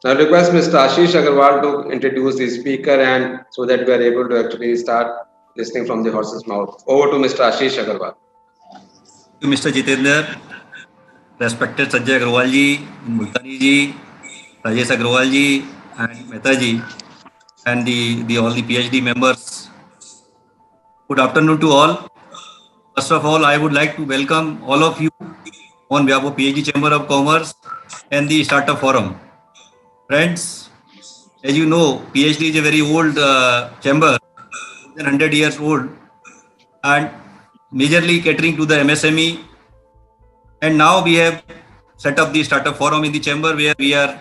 Now request Mr. Ashish Agarwal to introduce the speaker and so that we are able to actually start listening from the horse's mouth. Over to Mr. Ashish Agarwal. Thank you, Mr. Jitendra, respected Sanjay Agrawal ji, Multani ji, Rajesh Agrawal ji, and Mehta ji, and the all the PhD members. Good afternoon to all. First of all, I would like to welcome all of you on behalf of PhD Chamber of Commerce and the Startup Forum. Friends, as you know, PhD is a very old chamber, more than 100 years old, and majorly catering to the MSME. And now we have set up the Startup Forum in the chamber where we are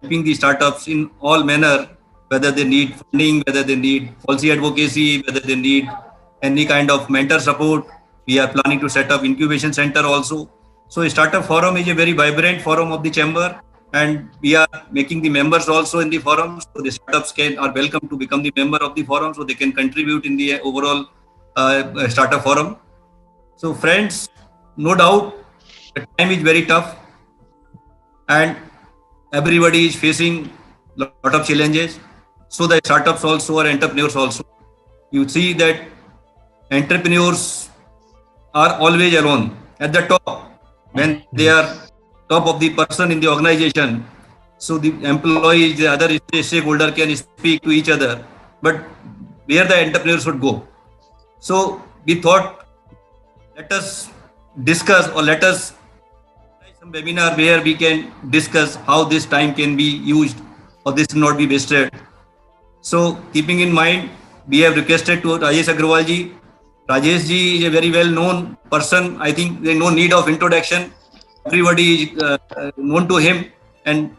helping the startups in all manner, whether they need funding, whether they need policy advocacy, whether they need any kind of mentor support. We are planning to set up incubation center also. So Startup Forum is a very vibrant forum of the chamber, and we are making the members also in the forum. So the startups are welcome to become the member of the forum, so they can contribute in the overall startup forum. So friends, no doubt the time is very tough, and everybody is facing lot of challenges. So the startups also or entrepreneurs also. You see that entrepreneurs are always alone at the top when they are top of the person in the organization. So the employees, the other stakeholder can speak to each other, but where the entrepreneurs should go. So we thought, let us discuss or let us some webinar where we can discuss how this time can be used or this not be wasted. So keeping in mind, we have requested to Rajesh Agrawal ji. Rajesh ji is a very well known person. I think there is no need of introduction. Everybody is known to him, and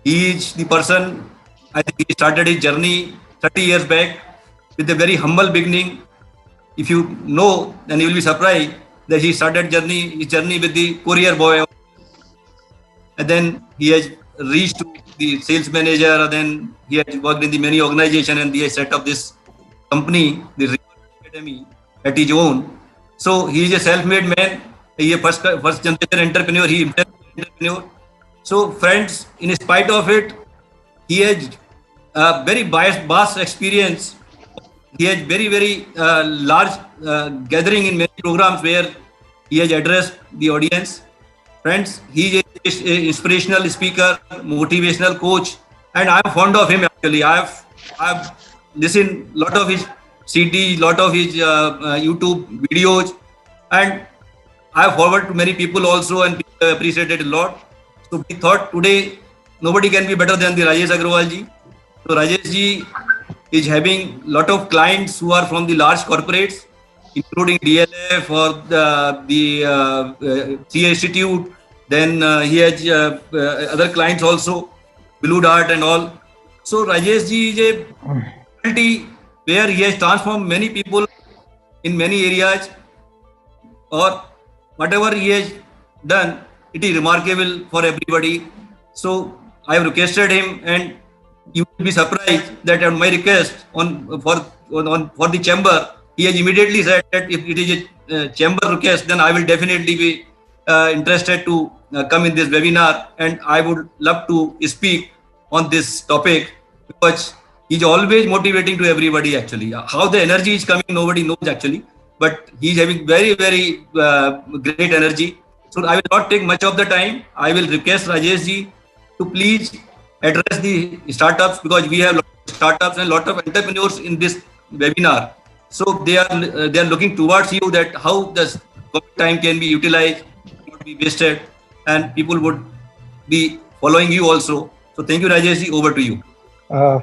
he is the person. I think he started his journey 30 years back with a very humble beginning. If you know, then you will be surprised that he started his journey with the courier boy, and then he has reached to the sales manager, and then he has worked in the many organizations, and he has set up this company, the Real Academy, at his own. So he is a self-made man. He is a first generation entrepreneur. He himself is an entrepreneur. So friends, in spite of it, he has a very vast experience. He has very large gathering in many programs where he has addressed the audience. Friends, he is an inspirational speaker, motivational coach, and I am fond of him actually. I've listened lot of his CD, lot of his YouTube videos, and I have forwarded to many people also, and people appreciate it a lot. So we thought today nobody can be better than the Rajesh Agrawal ji. So Rajesh ji is having lot of clients who are from the large corporates, including DLF or the CA Institute. Then he has other clients also, Blue Dart and all. So Rajesh ji is a personality where he has transformed many people in many areas, or whatever he has done, it is remarkable for everybody. So I have requested him, and you will be surprised that on my request for the chamber, he has immediately said that if it is a chamber request, then I will definitely be interested to come in this webinar, and I would love to speak on this topic, because he's always motivating to everybody actually. How the energy is coming, nobody knows actually, but he's having very great energy. So I will not take much of the time. I will request Rajesh ji to please address the startups, because we have lot of startups and lot of entrepreneurs in this webinar. So they are looking towards you that how the COVID time can be utilized, not be wasted, and people would be following you also. So thank you, Rajesh ji. Over to you.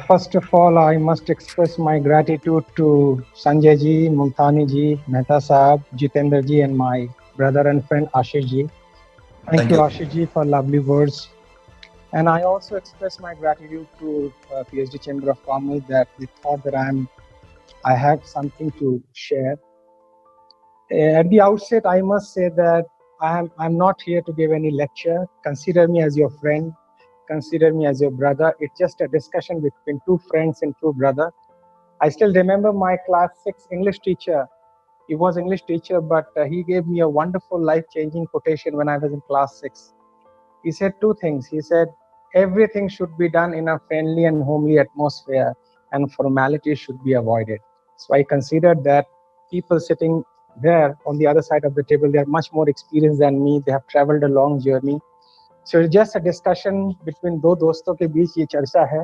First of all, I must express my gratitude to Sanjay ji, Multani ji, Mehta Saab, Jitendra ji, and my brother and friend Ashish ji. Thank you, Ashish ji, for lovely words. And I also express my gratitude to PhD Chamber of Commerce that they thought that I have something to share. At the outset, I must say that I'm not here to give any lecture. Consider me as your friend. Consider me as your brother. It's just a discussion between two friends and two brothers. I still remember my class 6 English teacher. He was English teacher, but he gave me a wonderful life-changing quotation when I was in class 6. He said two things. He said, everything should be done in a friendly and homely atmosphere, and formalities should be avoided. So I considered that people sitting there on the other side of the table, they are much more experienced than me. They have traveled a long journey. So it's just a discussion between दो दोस्तों के बीच ये चर्चा है,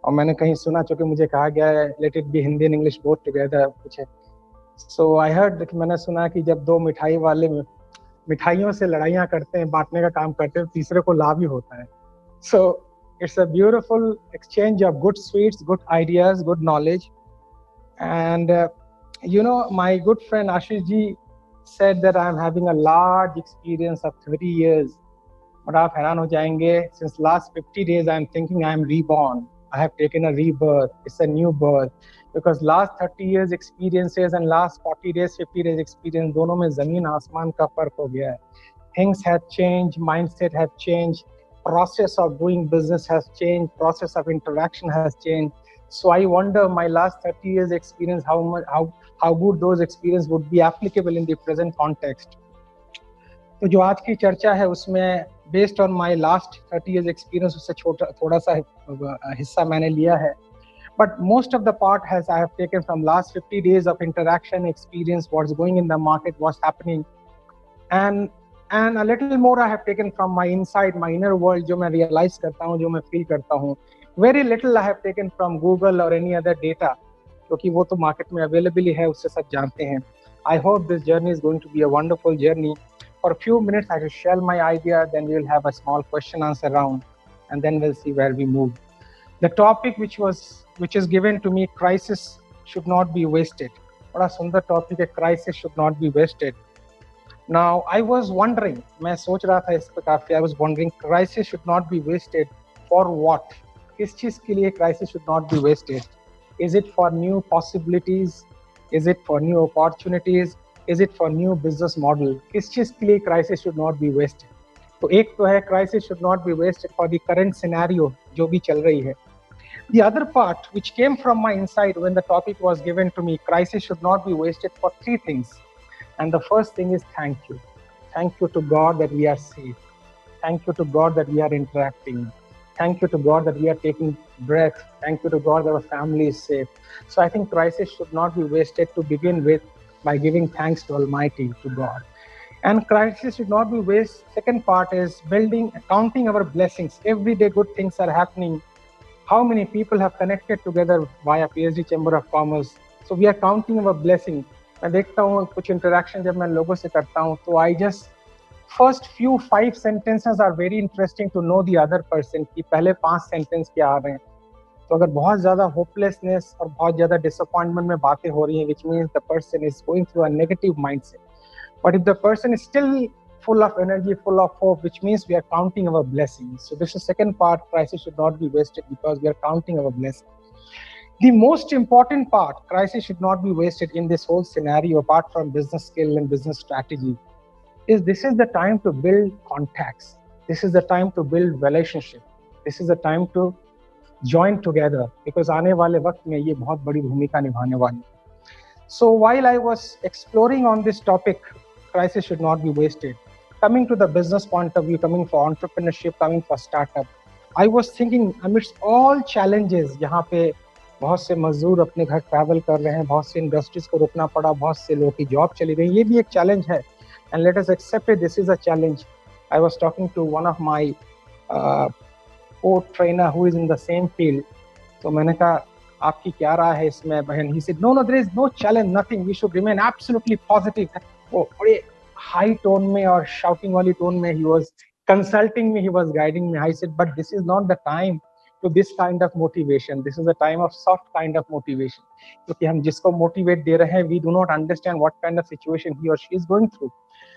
और मैंने कहीं सुना, चूंकि मुझे कहा गया है let it be Hindi and English both together कुछ है. So I heard कि मैंने सुना कि जब दो मिठाई वाले मिठाइयों से लड़ाइयाँ करते हैं, बांटने का काम करते हैं, तीसरे को लाभ ही होता है. So it's a beautiful exchange of good sweets, good ideas, good knowledge. And you know, my good friend Ashish ji said that I am having a large experience of 30 years. और आप हैरान हो जाएंगे, since last 50 days I am thinking I am reborn. I have taken a rebirth. It's a new birth. Because last 30 years experiences and last 40 days, 50 days experience, दोनों में जमीन आसमान का फर्क हो गया है. Things have changed, mindset have changed, process of doing business has changed, process of interaction has changed. So I wonder my last 30 years experience, how good those experience would be applicable in the present context. तो जो आज की चर्चा है उसमें based on my last 30 years experience उससे थोड़ा सा हिस्सा मैंने लिया है. But most of the part I have taken from last 50 days of interaction experience, what's going in the market, what's happening, and a little more I have taken from my inside, my inner world, जो मैं realize करता हूँ, जो मैं feel करता हूँ. Very little I have taken from Google or any other data, क्योंकि वो तो market में available ही है, उससे सब जानते हैं. I hope this journey is going to be a wonderful journey. For a few minutes I will share my idea, then we will have a small question answer round, and then we'll see where we move. The topic which is given to me, crisis should not be wasted. बड़ा सुंदर topic है, crisis should not be wasted. Now I was wondering, मैं सोच रहा था इस पर काफी, I was wondering crisis should not be wasted for what? किस चीज के लिए crisis should not be wasted? Is it for new possibilities? Is it for new opportunities? Is it for new business model? किस चीज के लिए crisis should not be wasted? तो एक तो है crisis should not be wasted for the current scenario जो भी चल रही है. The other part which came from my inside when the topic was given to me, crisis should not be wasted, for three things. And the first thing is thank you. Thank you to God that we are safe. Thank you to God that we are interacting. Thank you to God that we are taking breath. Thank you to God that our family is safe. So I think crisis should not be wasted to begin with by giving thanks to Almighty, to God. And crisis should not be wasted. Second part is counting our blessings. Every day good things are happening. How many people have connected together via PhD Chamber of Commerce? So we are counting our blessing. मैं देखता हूँ कुछ interaction जब मैं लोगों से करता हूँ, तो I just first few 5 sentences are very interesting to know the other person कि पहले 5 sentence क्या आ रहे हैं. तो अगर बहुत ज़्यादा hopelessness और बहुत ज़्यादा disappointment में बातें हो रही हैं, which means the person is going through a negative mindset. But if the person is still full of energy, full of hope, which means we are counting our blessings. So this is the second part, crisis should not be wasted because we are counting our blessings. The most important part, crisis should not be wasted in this whole scenario, apart from business skill and business strategy, is this is the time to build contacts. This is the time to build relationship. This is the time to join together, because आने वाले वक्त में ये बहुत बड़ी भूमिका निभाने वाली है. So while I was exploring on this topic, crisis should not be wasted, coming to the business point of view, coming for entrepreneurship, coming for startup, I was thinking amidst all challenges, यहाँ पे बहुत से मजदूर अपने घर travel कर रहे हैं, बहुत से इंडस्ट्रीज को रुकना पड़ा, बहुत से लोगों की जॉब चली गई, ये भी एक चैलेंज है. And let us accept it, this is a challenge. I was talking to one of my trainer who is in the same field. तो मैंने कहा आपकी क्या राय है इसमें बहन? He said, no, there is no challenge, nothing. We should remain absolutely positive. वो बड़े high tone में और shouting वाली tone में he was consulting me, he was guiding me. I said, but this is not the time to this kind of motivation. This is a time of soft kind of motivation. क्योंकि हम जिसको motivate दे रहे हैं, we do not understand what kind of situation he or she is going through.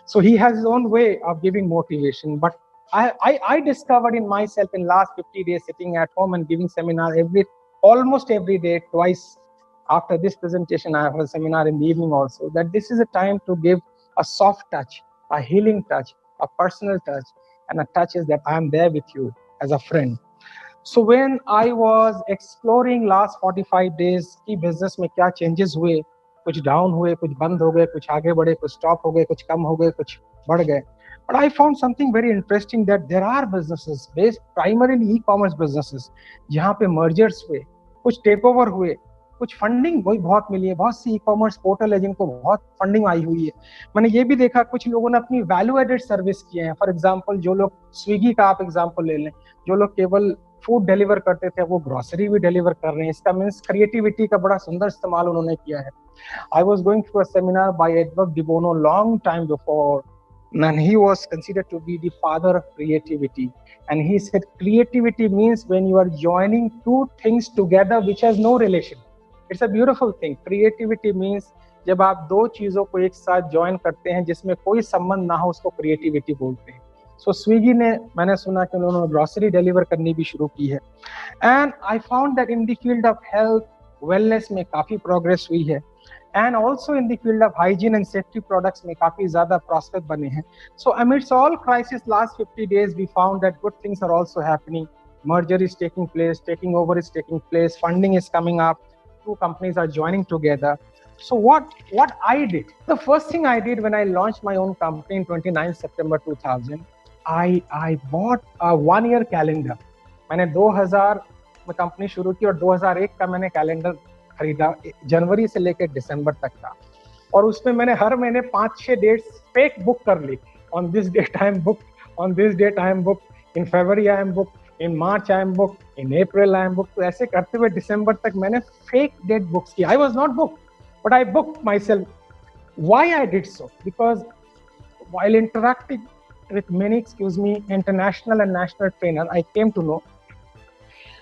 So he has his own way of giving motivation. But I discovered in myself in last 50 days sitting at home and giving seminar almost every day, twice. After this presentation, I have a seminar in the evening also, that this is a time to give a soft touch, a healing touch, a personal touch, and a touch is that I am there with you as a friend. So when I was exploring last 45 days की business में क्या changes हुए, कुछ down हुए, कुछ बंद हो गए, कुछ आगे बढ़े, कुछ stop हो गए, कुछ कम हो गए, कुछ बढ़ गए. But I found something very interesting that there are businesses based primarily e-commerce businesses जहाँ पे mergers हुए, कुछ takeover हुए, कुछ फंडिंग बहुत मिली है, बहुत सी ई-कॉमर्स पोर्टल है जिनको बहुत फंडिंग आई हुई है। मैंने ये भी देखा कुछ लोगों ने अपनी वैल्यू एडेड सर्विस किए हैं। फॉर एग्जांपल जो लोग स्विगी का आप एग्जांपल ले लें, जो लोग केवल फूड डिलीवर करते थे वो ग्रोसरी भी डिलीवर कर रहे हैं। इसका मीन्स क्रिएटिविटी का बड़ा सुंदर इस्तेमाल उन्होंने किया है। I was going through a seminar by Edward de Bono long time before, and he was considered to be the father of creativity. And he said creativity means when you are joining two things together which has no relation. It's a beautiful thing. Creativity means जब आप दो चीजों को एक साथ join करते हैं जिसमें कोई संबंध ना हो, उसको क्रिएटिविटी बोलते हैं। सो स्विगी ने, मैंने सुना कि उन्होंने ग्रोसरी डिलीवर करनी भी शुरू की है। And I found that in the field of health wellness में काफी प्रोग्रेस हुई है, and also in the field of hygiene and safety products में काफी ज़्यादा prospect बने हैं। So amidst all crisis last 50 days, we found that good things are also happening. Merger is taking place, taking over is taking place, funding is coming up, two companies are joining together. So what I did, the first thing I did when I launched my own company in 29 September 2000, I bought a 1-year calendar. मैंने 2000 में company शुरू की और 2001 का मैंने calendar खरीदा, जनवरी से लेकर दिसंबर तक का, और उसमें मैंने हर महीने 5-6 डेट्स फेक बुक कर ली। On this date I am book, on this date I am book, in February I am book, in March I am book, in April I am book. तो ऐसे करते हुए दिसंबर तक मैंने फेक डेट बुक्स की। I was not book but I booked my self. Why I did so? Because while interacting with many, international and national trainers, I came to know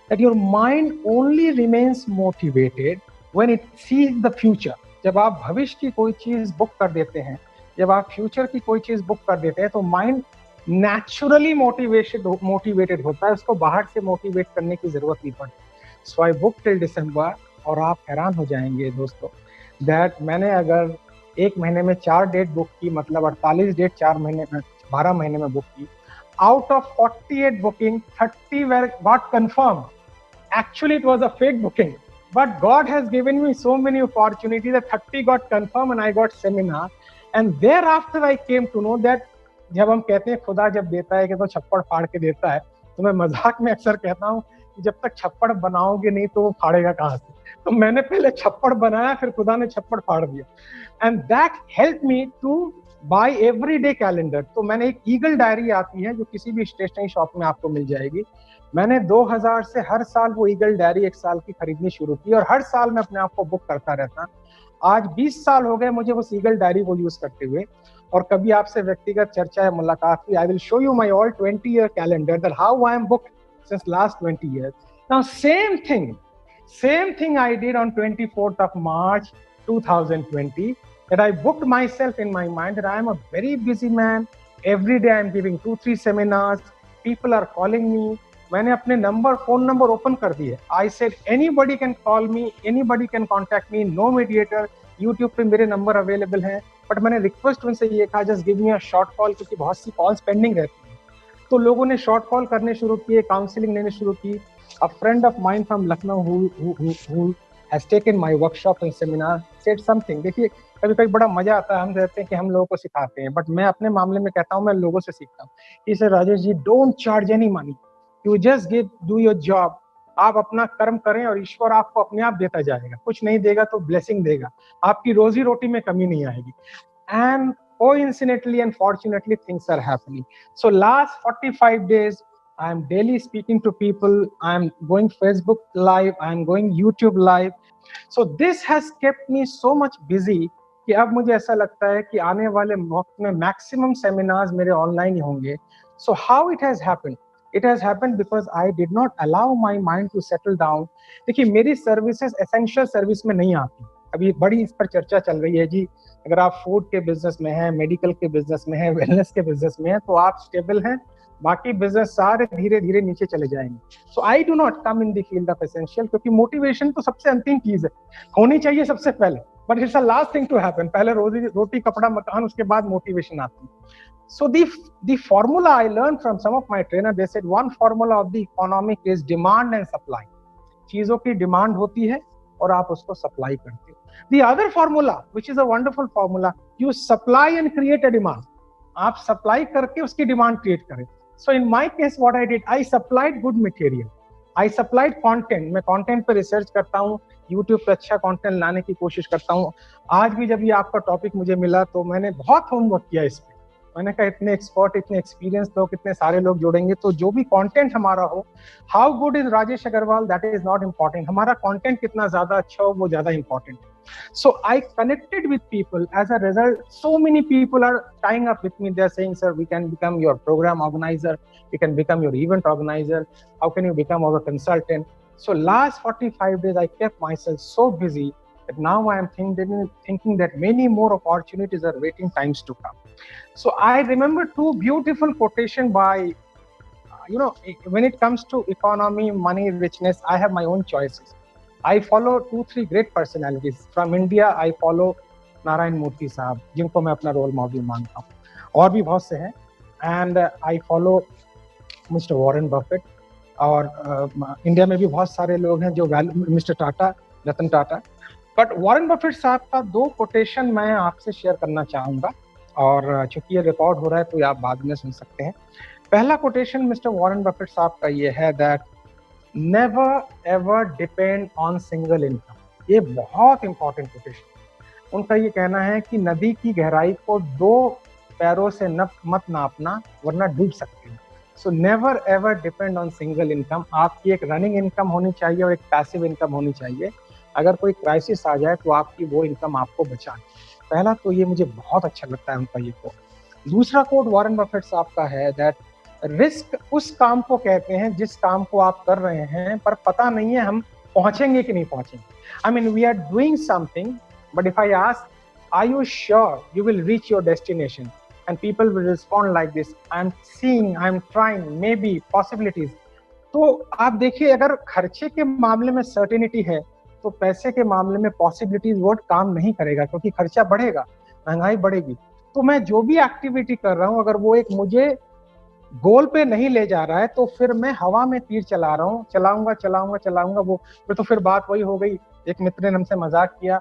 that your mind only remains motivated when it sees the future. जब आप भविष्य की कोई चीज book कर देते हैं, जब आप फ्यूचर की कोई चीज बुक कर देते हैं, तो माइंड नेचुरली मोटिवेटेड होता है, उसको बाहर से मोटिवेट करने की जरूरत नहीं पड़ती। सो आई बुक टिल दिसंबर, और आप हैरान हो जाएंगे दोस्तों दैट मैंने अगर एक महीने में 4 डेट बुक की, मतलब 48 डेट 12 महीने में बुक की। Out of 48 booking 30 were got confirmed. Actually, it was a fake booking, but God has given me so many opportunities that 30 got confirmed and I got seminar. And thereafter I came to know that जब हम कहते हैं खुदा जब देता है कि तो छप्पड़ फाड़ के देता है, तो मैं मजाक में अक्सर कहता हूँ कि जब तक छप्पड़ बनाओगे नहीं तो वो फाड़ेगा कहाँ से। तो मैंने पहले छप्पड़ बनाया, फिर खुदा ने छप्पड़ फाड़ दिया। And that help me to buy everyday calendar. तो मैंने एक ईगल डायरी आती है जो किसी भी स्टेशनरी शॉप में आपको मिल जाएगी। मैंने 2000 से हर साल वो ईगल डायरी 1 साल की खरीदनी शुरू की, और हर साल मैं अपने आप को बुक करता रहता। आज 20 साल हो गए मुझे उस ईगल डायरी को यूज करते हुए, और कभी आपसे व्यक्तिगत चर्चा या मुलाकात हुई, I will show you my all 20-year calendar that how I am booked since last 20 years. Now same thing I did on 24th of March 2020, that I booked myself in my mind that I am a very busy man. Every day I am giving 2-3 seminars. People are calling me. मैंने अपने phone number open कर दिए। I said anybody can call me, anybody can contact me, no mediator. YouTube पे मेरे number available हैं, but मैंने request उनसे ये कहा just give me a short call, क्योंकि बहुत सी कॉल्स पेंडिंग रहती हैं। तो लोगों ने शॉर्ट कॉल करने शुरू किए, काउंसलिंग लेने शुरू की। A friend of mine from Lucknow who has taken my workshop and seminar said something. देखिए कभी कभी बड़ा मजा आता है, हम कहते हैं कि हम लोगों को सिखाते हैं, बट मैं अपने मामले में कहता हूँ मैं लोगों से सीखता हूँ। He said, Rajesh ji, don't charge any money, you just do your job. आप अपना कर्म करें और ईश्वर आपको अपने आप देता जाएगा। कुछ नहीं देगा तो ब्लेसिंग देगा, आपकी रोजी रोटी में कमी नहीं आएगी। And coincidentally and fortunately things are happening. So last 45 days I am daily speaking to people, I am going Facebook live, I am going YouTube live. So this has kept me so much busy कि अब मुझे ऐसा लगता है कि आने वाले वक्त में मैक्सिमम सेमिनार्स मेरे ऑनलाइन ही होंगे। So how it has happened? It has happened because I did not allow my mind to settle down. देखिए मेरी सर्विसेज एसेंशियल सर्विस में नहीं आती। अभी बड़ी इस पर चर्चा चल रही है जी, अगर आप फूड के बिजनेस में हैं, मेडिकल के बिजनेस में हैं, वेलनेस के बिजनेस में हैं, तो आप स्टेबल हैं, बाकी बिजनेस सारे धीरे धीरे नीचे चले जाएंगे। So I do not come in the field of essential, क्योंकि मोटिवेशन तो सबसे अंतिम चीज है, होनी चाहिए सबसे पहले, but it's a last thing to happen. पहले रोटी कपड़ा मकान, उसके बाद मोटिवेशन आती है। So the formula I learned from some of my trainers, they said one formula of the economic is demand and supply. चीजों की डिमांड होती है और आप उसको सप्लाई करते हो। The other formula, which is a wonderful formula, you supply and create a demand. आप सप्लाई करके उसकी डिमांड क्रिएट करें. So in my case what I did, I supplied good material, I supplied content. मैं content पे research करता हूँ, YouTube पे अच्छा कंटेंट लाने की कोशिश करता हूँ. आज भी जब ये आपका टॉपिक मुझे मिला तो मैंने बहुत होमवर्क किया इस पे. मैंने कहा इतने एक्सपर्ट, इतने एक्सपीरियंस लोग, इतने सारे लोग जोड़ेंगे तो जो भी कंटेंट हमारा हो, how good is Rajesh Agarwal, that is not important. हमारा कंटेंट कितना ज्यादा अच्छा हो वो ज्यादा इंपॉर्टेंट है. So I connected with people. As a result, so many people are tying up with me. They're saying, sir, we can become your program organizer, we can become your event organizer, how can you become our consultant? So last 45 days I kept myself so busy that now I am thinking that many more opportunities are waiting, times to come. So I remember two beautiful quotation by, when it comes to economy, money, richness, I have my own choices. I follow 2-3 great personalities. From India, I follow Narayan मूर्ति साहब, जिनको मैं अपना role model मानता हूँ, और भी बहुत से हैं. And I follow mister Warren Buffett, और इंडिया में भी बहुत सारे लोग हैं जो mister Tata, Ratan Tata. But Warren Buffett साहब का 2 कोटेशन मैं आपसे शेयर करना चाहूँगा, और चूंकि ये रिकॉर्ड हो रहा है तो ये आप बाद में सुन सकते हैं. पहला कोटेशन मिस्टर वॉरेन बफेट साहब का ये है that never ever depend on single income. ये बहुत इंपॉर्टेंट कोटेशन. उनका ये कहना है कि नदी की गहराई को 2 पैरों से मत नापना वरना डूब सकते हैं. So never ever depend on single income. आपकी एक रनिंग इनकम होनी चाहिए और एक पैसिव इनकम होनी चाहिए. अगर कोई क्राइसिस आ जाए तो आपकी वो इनकम आपको बचाए. पहला तो ये मुझे बहुत अच्छा लगता है उनका ये कोट. दूसरा कोट वॉरेन बफेट साहब का है दैट रिस्क उस काम को कहते हैं जिस काम को आप कर रहे हैं पर पता नहीं है हम पहुंचेंगे कि नहीं पहुंचेंगे. I mean we are doing something, but if I ask are you sure you will reach your destination, and people will respond like this, I am seeing, I am trying, maybe, possibilities. तो आप देखिए, अगर खर्चे के मामले में certainty है तो पैसे के मामले में पॉसिबिलिटीज वर्ड काम नहीं करेगा, क्योंकि खर्चा बढ़ेगा, महंगाई बढ़ेगी. तो मैं जो भी एक्टिविटी कर रहा हूँ अगर वो एक मुझे गोल पे नहीं ले जा रहा है तो फिर मैं हवा में तीर चला रहा हूँ, चलाऊंगा वो तो फिर बात वही हो गई. एक मित्र ने हमसे मजाक किया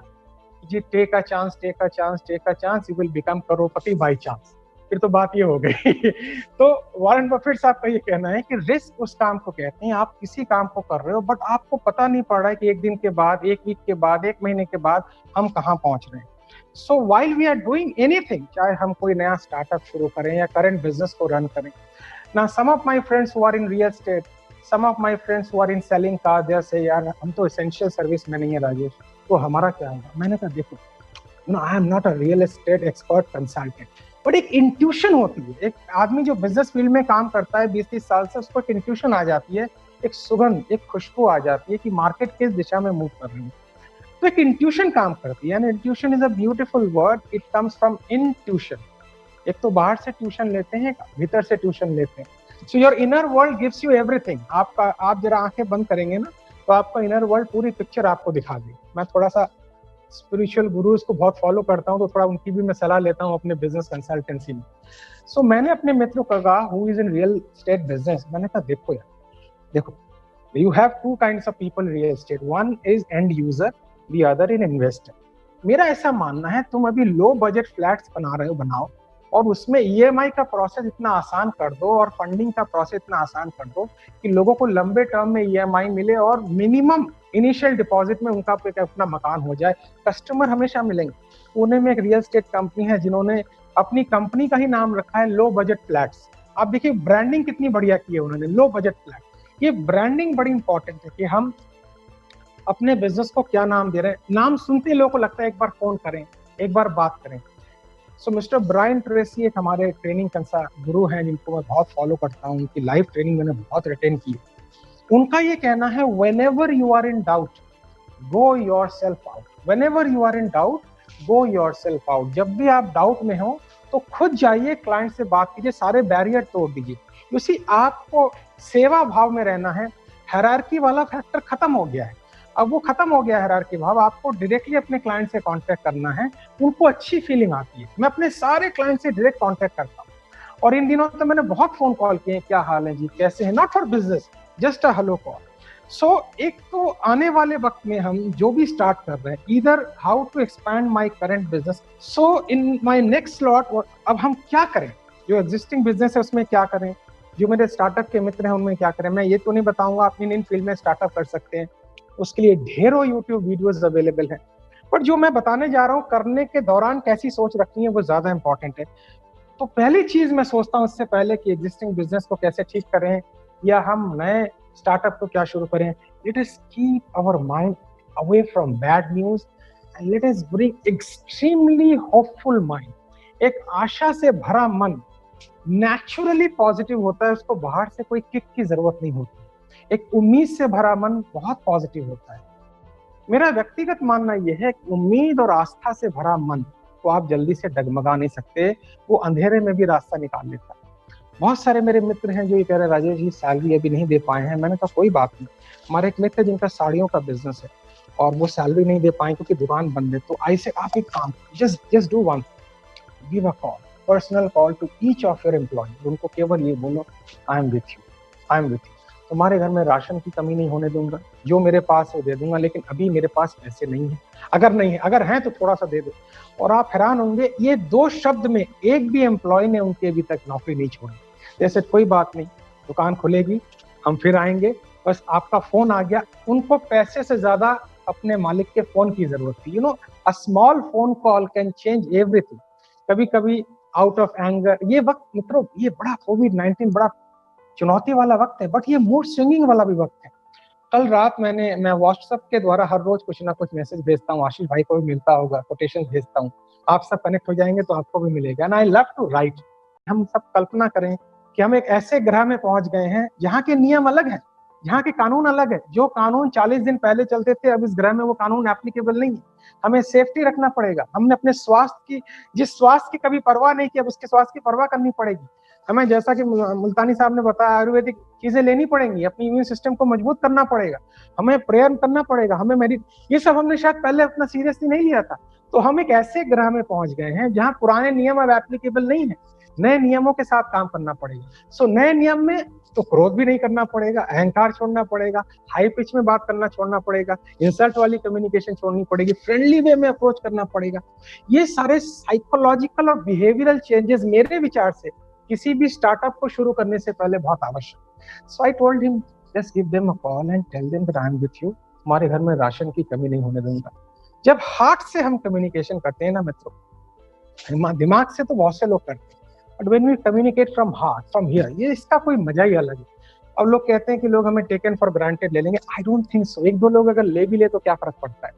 जी, take a chance, you will become करोड़पति बाय चांस. फिर तो बात ये हो गई. तो वॉरेन बफेट साहब का ये कहना है कि रिस्क उस काम को कहते हैं, आप किसी काम को कर रहे हो बट आपको पता नहीं पड़ रहा है कि 1 दिन के बाद, 1 वीक के बाद, 1 महीने के बाद हम कहाँ पहुंच रहे हैं. So while we are doing anything, चाहे हम कोई नया स्टार्टअप शुरू करें या करंट बिजनेस को रन करें. Now, some of my friends who are in real estate, some of my friends who are in selling car, they say, यार हम तो essential service में नहीं है राजेश, तो हमारा क्या होगा. मैंने कहा देखो, I am not a real estate expert consultant, but एक इंट्यूशन होती है. एक आदमी जो बिजनेस फील्ड में काम करता है 20-30 साल से, उसको एक इंट्यूशन आ जाती है, एक सुगंध, एक खुशबू आ जाती है कि मार्केट किस दिशा में मूव कर रही है. तो एक इंट्यूशन काम करती है. And intuition is a beautiful word. It comes from intuition. एक तो बाहर से ट्यूशन लेते हैं, भीतर से ट्यूशन लेते हैं. So your inner world gives you everything. आप जरा आंखें बंद करेंगे ना तो आपका इनर वर्ल्ड पूरी पिक्चर आपको दिखा देगी. मैं थोड़ा सा स्पिरिचुअल गुरुज को बहुत फॉलो करता हूँ तो थोड़ा उनकी भी मैं सलाह लेता हूँ अपने बिजनेस कंसल्टेंसी में. सो मैंने अपने मित्रों को कहा who is in real estate business, मैंने कहा देखो यार, देखो, you have 2 kinds of people real estate. One is and user, the other in investor. मेरा ऐसा मानना है तुम अभी लो बजट फ्लैट्स बना रहे हो, बनाओ, और उसमें ईएमआई का प्रोसेस इतना आसान कर दो और फंडिंग का प्रोसेस इतना आसान कर दो कि लोगों को लंबे टर्म में ईएमआई मिले और मिनिमम इनिशियल डिपॉजिट में उनका अपना मकान हो जाए. कस्टमर हमेशा मिलेंगे. पुणे में एक रियल एस्टेट कंपनी है जिन्होंने अपनी कंपनी का ही नाम रखा है लो बजट फ्लैट्स. आप देखिए ब्रांडिंग कितनी बढ़िया की है उन्होंने, लो बजट फ्लैट. ये ब्रांडिंग बड़ी इंपॉर्टेंट है कि हम अपने बिजनेस को क्या नाम दे रहे हैं. नाम सुनते ही लोगों को लगता है एक बार फोन करें, एक बार बात करें. सो मिस्टर ब्रायन ट्रेसी एक हमारे ट्रेनिंग गुरु हैं जिनको मैं बहुत फॉलो करता हूँ, उनकी लाइव ट्रेनिंग मैंने बहुत अटेंड की. उनका ये कहना है whenever you are in doubt go yourself out. Whenever you are in doubt go yourself out. जब भी आप डाउट में हो तो खुद जाइए, क्लाइंट से बात कीजिए, सारे बैरियर तोड़ दीजिए. यू सी, आपको सेवा भाव में रहना है. हायरार्की वाला फैक्टर खत्म हो गया है. अब वो खत्म हो गया है हायरार्की भाव. आपको डायरेक्टली अपने क्लाइंट से कांटेक्ट करना है. उनको अच्छी फीलिंग आती है. मैं अपने सारे क्लाइंट से डायरेक्ट कांटेक्ट करता हूँ, और इन दिनों तो मैंने बहुत फोन कॉल किए, क्या हाल है जी, कैसे हैं, not for business, just a hello call. So एक तो आने वाले वक्त में हम जो भी स्टार्ट कर रहे हैं, either how to expand my current business. So in my next slot अब हम क्या करें, जो एग्जिस्टिंग बिजनेस है उसमें क्या करें, जो मेरे स्टार्टअप के मित्र हैं उनमें क्या करें। मैं ये तो नहीं बताऊंगा आप इन फील्ड में स्टार्टअप कर सकते हैं, उसके लिए ढेरों यूट्यूब वीडियोस अवेलेबल हैं, पर जो मैं बताने जा रहा हूँ करने के दौरान कैसी सोच रखनी है वो ज्यादा इंपॉर्टेंट है। तो पहली चीज मैं सोचता हूँ इससे पहले कि एग्जिस्टिंग बिजनेस को कैसे ठीक करें या हम नए स्टार्टअप को क्या शुरू करें, let us keep our mind away from bad news and let us bring extremely hopeful mind. एक आशा से भरा मन नेचुरली पॉजिटिव होता है, उसको बाहर से कोई किक की जरूरत नहीं होती। एक उम्मीद से भरा मन बहुत पॉजिटिव होता है। मेरा व्यक्तिगत मानना यह है कि उम्मीद और आस्था से भरा मन को आप जल्दी से डगमगा नहीं सकते, वो अंधेरे में भी रास्ता निकाल लेता है। बहुत सारे मेरे मित्र हैं जो ये कह रहे हैं राजेश जी सैलरी अभी नहीं दे पाए हैं। मैंने कहा कोई बात नहीं, हमारे एक मित्र जिनका साड़ियों का बिजनेस है और वो सैलरी नहीं दे पाए क्योंकि दुकान बंद है, तो ऐसे आप एक काम just do one, give a call, personal call to each of your employ, उनको केवल ये बोलो I am with you, I am with you. तुम्हारे घर में राशन की कमी नहीं होने दूंगा, जो मेरे पास है वो दे दूंगा, लेकिन अभी मेरे पास पैसे नहीं है, अगर नहीं है, अगर हैं तो थोड़ा सा दे दो। और आप हैरान होंगे ये 2 शब्द में एक भी एम्प्लॉय ने उनकी अभी तक नौकरी नहीं छोड़ी। जैसे कोई बात नहीं, दुकान खुलेगी, हम फिर आएंगे, बस आपका फोन आ गया। उनको पैसे से ज्यादा अपने मालिक के फोन की जरूरत थी। You know, a small phone call can change everything. कभी कभी आउट ऑफ एंगर, ये वक्त मित्रों, ये बड़ा कोविड-19 बड़ा चुनौती वाला वक्त है, बट ये मूड स्विंगिंग वाला भी वक्त है। कल रात मैं व्हाट्सएप के द्वारा हर रोज कुछ ना कुछ मैसेज भेजता हूँ, आशीष भाई को भी मिलता होगा, कोटेशन भेजता हूँ, आप सब कनेक्ट हो जाएंगे तो आपको भी मिलेगा। And I love to write. हम सब कल्पना करें कि हम एक ऐसे ग्रह में पहुंच गए हैं जहाँ के नियम अलग हैं, जहाँ के कानून अलग है। जो कानून 40 दिन पहले चलते थे, अब इस ग्रह में वो कानून एप्लीकेबल नहीं है। हमें सेफ्टी रखना पड़ेगा। हमने अपने स्वास्थ्य की, जिस स्वास्थ्य की कभी परवाह नहीं की, अब उसके स्वास्थ्य की परवाह करनी पड़ेगी। हमें, जैसा कि मुल्तानी साहब ने बताया, आयुर्वेदिक चीजें लेनी पड़ेंगी, अपनी इम्यून सिस्टम को मजबूत करना पड़ेगा, हमें प्रेयर करना पड़ेगा, हमें ये सब हमने शायद पहले अपना सीरियसली नहीं लिया था। तो हम एक ऐसे ग्रह में पहुंच गए हैं जहां पुराने नियम अब एप्लीकेबल नहीं है, नए नियमों के साथ काम करना पड़ेगा। सो नए नियम में तो क्रोध भी नहीं करना पड़ेगा, अहंकार छोड़ना पड़ेगा, हाई पिच में बात करना छोड़ना पड़ेगा, इंसल्ट वाली कम्युनिकेशन छोड़नी पड़ेगी, फ्रेंडली वे में अप्रोच करना पड़ेगा। ये सारे साइकोलॉजिकल और बिहेवियरल चेंजेस मेरे विचार से किसी भी स्टार्टअप को शुरू करने से पहले बहुत आवश्यक। So I told him just give them a call and tell them that I am with you, हमारे घर में राशन की कमी नहीं होने दूंगा। जब हार्ट से हम कम्युनिकेशन करते हैं ना मित्रों, दिमाग से तो बहुत से लोग करते हैं, but when we communicate from heart, from here, ये इसका कोई मजा ही अलग है। अब लोग कहते हैं कि लोग हमें टेकन फॉर ग्रांटेड ले लेंगे, आई डोंट थिंक सो। 1-2 लोग अगर ले भी ले तो क्या फर्क पड़ता है,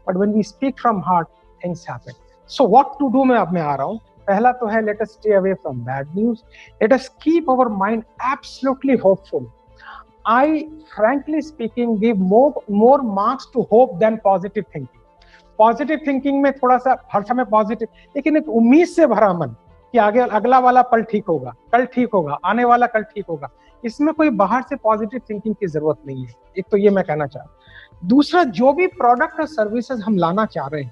but when we speak from heart things happen. So what to do में अब मैं आ रहा हूँ। पहला तो है let us stay away from bad news, let us keep our mind absolutely hopeful. I frankly speaking give more marks to hope than positive thinking. Positive thinking में थोड़ा सा हर समय पॉजिटिव, लेकिन एक उम्मीद से भरा मन कि आगे अगला वाला पल ठीक होगा, कल ठीक होगा, आने वाला कल ठीक होगा, इसमें कोई बाहर से पॉजिटिव थिंकिंग की जरूरत नहीं है। एक तो ये मैं कहना चाह रहा हूं। दूसरा, जो भी प्रोडक्ट और सर्विसेज हम लाना चाह रहे हैं,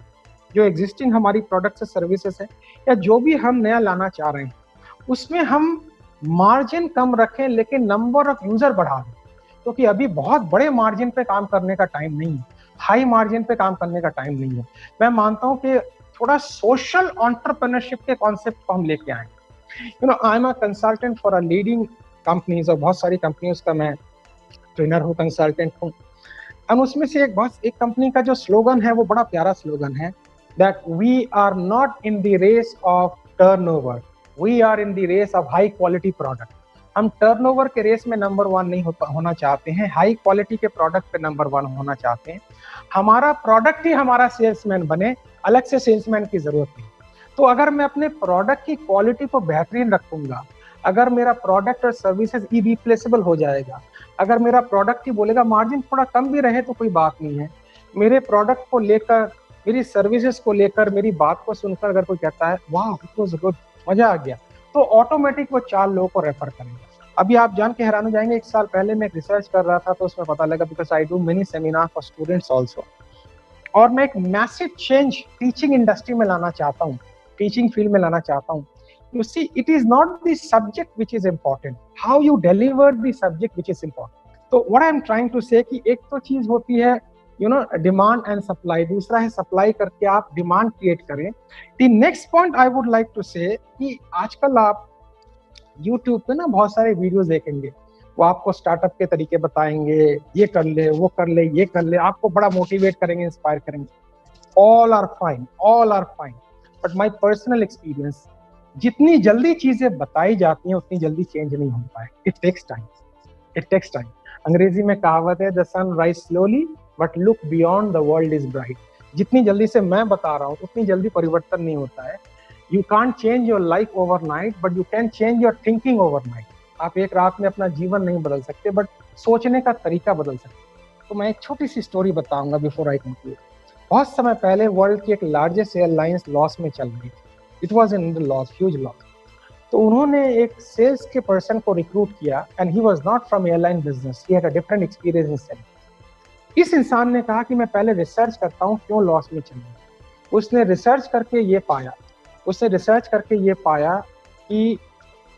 जो एग्जिस्टिंग हमारी प्रोडक्ट्स और सर्विसेज है, या जो भी हम नया लाना चाह रहे हैं, उसमें हम मार्जिन कम रखें लेकिन नंबर ऑफ यूजर बढ़ा दें, क्योंकि अभी बहुत बड़े मार्जिन पे काम करने का टाइम नहीं है, हाई मार्जिन पे काम करने का टाइम नहीं है। मैं मानता हूं कि थोड़ा सोशल एंटरप्रेन्योरशिप के कॉन्सेप्ट को हम लेके आए। You know, I am a consultant for a leading companies, और बहुत सारी कंपनीज का मैं ट्रेनर हूँ, कंसल्टेंट हूँ। और उसमें से एक कंपनी का जो स्लोगन है वो बड़ा प्यारा स्लोगन है, that we are not in the race of turnover, we are in the race of high quality product. हम टर्नओवर के रेस में नंबर 1 नहीं होना चाहते हैं, हाई क्वालिटी के प्रोडक्ट पे नंबर 1 होना चाहते हैं। हमारा प्रोडक्ट ही हमारा सेल्समैन बने, अलग से सेल्समैन की जरूरत नहीं। तो अगर मैं अपने प्रोडक्ट की क्वालिटी को बेहतरीन रखूंगा, अगर मेरा प्रोडक्ट और सर्विसेज इरिप्लेसेबल हो जाएगा, अगर मेरा प्रोडक्ट ही बोलेगा मार्जिन थोड़ा कम भी रहे तो कोई बात नहीं है, मेरे प्रोडक्ट को लेकर, मेरी सर्विसेज को लेकर, मेरी बात को सुनकर अगर कोई कहता है वाह इट वाज गुड, मजा आ गया, तो ऑटोमेटिक वो 4 लोगों को रेफर करेगा। अभी आप जान के हैरान हो जाएंगे, 1 साल पहले मैं रिसर्च कर रहा था तो उसमें पता लगा, because I do many seminar for students also, और मैं एक मैसिव चेंज टीचिंग इंडस्ट्री में लाना चाहता हूँ, टीचिंग फील्ड में लाना चाहता हूँ। You see, it is not the subject which is important, how you deliver the subject which is important. तो what I am trying to say कि एक तो चीज होती है डिमांड एंड सप्लाई, दूसरा है सप्लाई करके आप डिमांड क्रिएट करें। The next point I would like to say कि आजकल आप यूट्यूब पे ना बहुत सारे वीडियोस देखेंगे, वो आपको स्टार्टअप के तरीके बताएंगे, ये कर ले, वो कर ले, ये कर ले, आपको बड़ा मोटिवेट करेंगे, इंस्पायर करेंगे। All are fine, all are fine, but my personal experience, जितनी जल्दी चीजें बताई जाती हैं उतनी जल्दी चेंज नहीं होता है। It takes time, it takes time. अंग्रेजी में कहावत है, the sun rise slowly but look beyond the world is bright. जितनी जल्दी से मैं बता रहा हूँ उतनी जल्दी परिवर्तन नहीं होता है। You can't change your life overnight, but you can change your thinking overnight. आप एक रात में अपना जीवन नहीं बदल सकते, बट सोचने का तरीका बदल सकते। तो मैं एक छोटी सी स्टोरी बताऊंगा बिफोर आई कंक्लूड। बहुत समय पहले वर्ल्ड की एक लार्जेस्ट एयरलाइंस लॉस में चल रही थी। It was in the loss, huge loss. तो उन्होंने एक सेल्स के पर्सन को रिक्रूट किया, and he was not from airline business, he had a different experience in selling. इस इंसान ने कहा कि मैं पहले रिसर्च करता हूँ क्यों लॉस में चल रही है। उसने रिसर्च करके ये पाया कि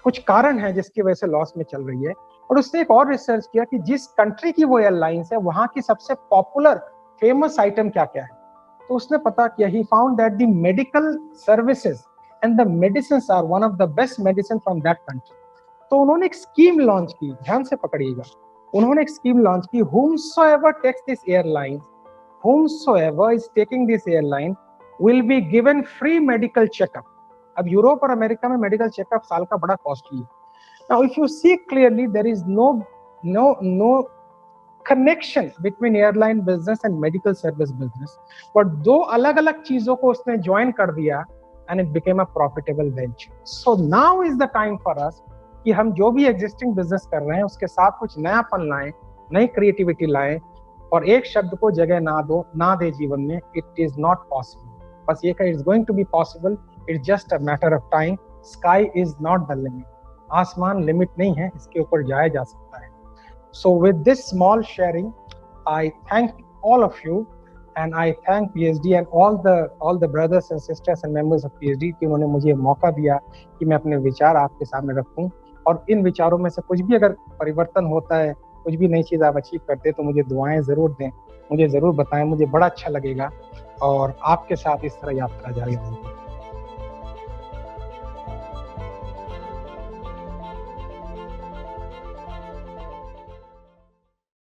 कुछ कारण है जिसकी वजह से लॉस में चल रही है। और उसने एक और रिसर्च किया कि जिस कंट्री की वो एयरलाइंस है वहां की सबसे पॉपुलर फेमस आइटम क्या क्या है। तो उसने पता किया, he found that the medical services and the medicines are one of the best medicine from that country. तो उन्होंने एक स्कीम लॉन्च की, ध्यान से पकड़िएगा। उन्होंने एक स्कीम लॉन्च की, whomsoever takes this airline, whomsoever is taking this airline will be given free medical checkup। अब यूरोप और अमेरिका में मेडिकल चेकअप साल का बड़ा कॉस्टली है। Now if you see clearly, there is no connection between airline business and medical service business, but दो अलग अलग चीजों को उसने ज्वाइन कर दिया and it became a profitable venture। So now is the time for us कि हम जो भी एग्जिस्टिंग बिजनेस कर रहे हैं उसके साथ कुछ नयापन लाएं, नई क्रिएटिविटी लाएं, और एक शब्द को जगह ना दे जीवन में, इट इज नॉट पॉसिबल। बस ये कहा, it's going to be possible, it's just a matter of time. Sky is not the limit. आसमान लिमिट नहीं है, इसके ऊपर जाया जा सकता है। So with this small sharing, I thank all of you, and I thank PhD and all the brothers and sisters and members of PhD कि उन्होंने मुझे मौका दिया कि मैं अपने विचार आपके सामने रखूं। और इन विचारों में से कुछ भी अगर परिवर्तन होता है, कुछ भी नई चीज़ आप अचीव करते हैं, तो मुझे दुआएं ज़रूर दें, मुझे ज़रूर बताएं, मुझे बड़ा अच्छा लगेगा। और आपके साथ इस तरह यात्रा जारी रहेगी।